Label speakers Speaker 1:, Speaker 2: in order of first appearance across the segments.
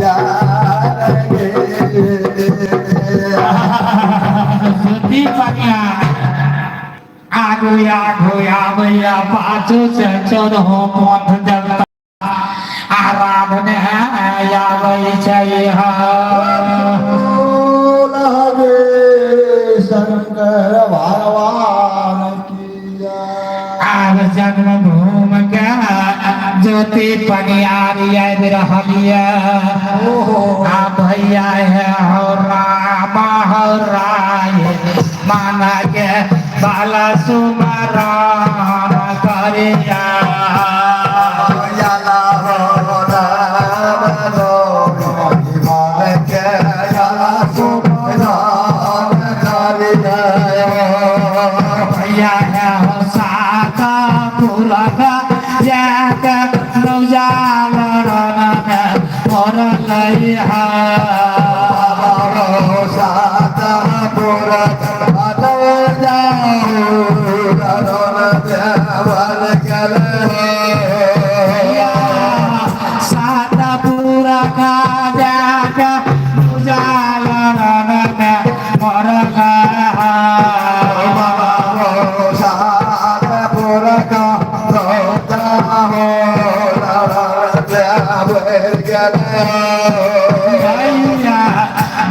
Speaker 1: Di panya agoya goya baya pacu sencor homon jagta aradne ya bai chaiha
Speaker 2: lage shankar bhagwan ki
Speaker 1: ar janm bhum ka ज्योति पनियारिया बिरहलिया आ भैया है हो राम हो राय माना के बाला सुमराम करिया
Speaker 2: yala ho raam lo himal ke yala subhan kariya
Speaker 1: भैया है हो साका पूरा का जाका नौजाल रण और लइहा
Speaker 2: साता पुरा अलो जाओ रण देवल कले
Speaker 1: साता पूरा का जाका नौजाल रण और लइहा भैया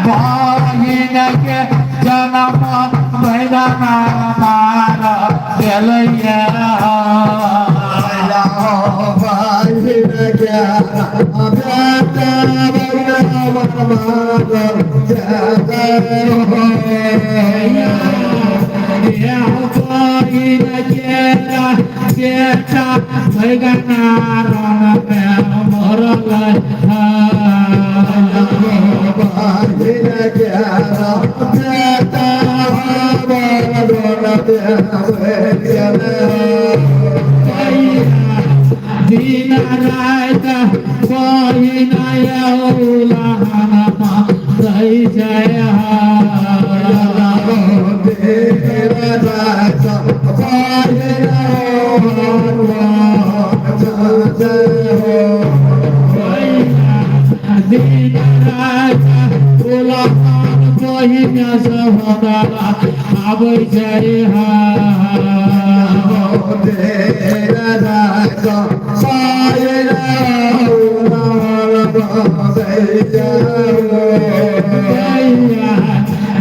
Speaker 1: बहिन के जन्म भैया मार गेलैया दिन रात बहिना यौलाना दै जय दिन रात बहिना सहोदरा आबै जय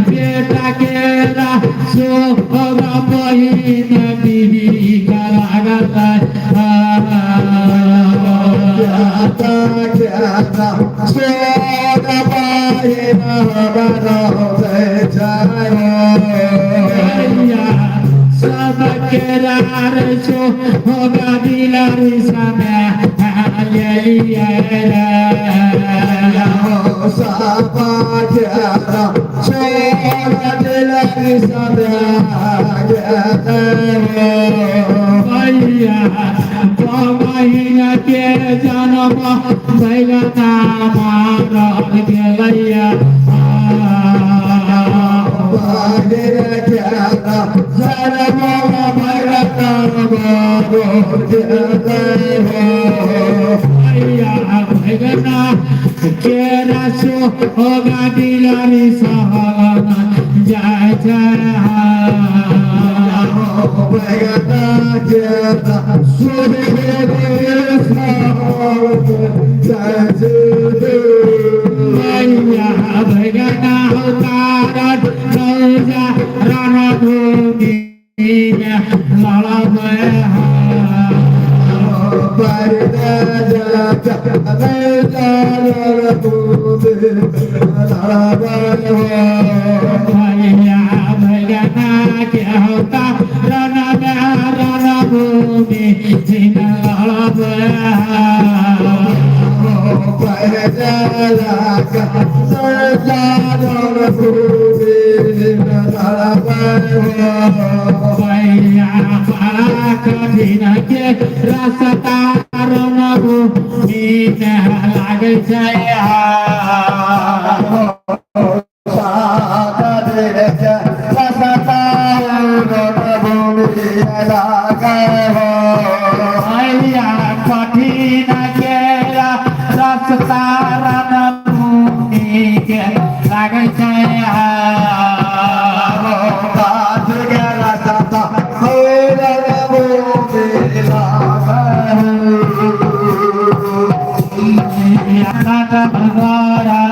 Speaker 1: बेटा के सो बहिन बीबी करा सब केरार सो होगा दिलारी समय भैया के जन्म भैया मार गेलैया भैया केरा सो होगा दिलारी सहना जय जय भैया भैया उतारत नौजा रणभूमि लड़ा भैया भैया के होता रणभूमि कठिन के रास्ता रणभूमि लागे कठिन के रास्ता লাগাইছে
Speaker 2: কাজ গেলা সাতা হইলে বুঝিলা
Speaker 1: আনাটা ভগরা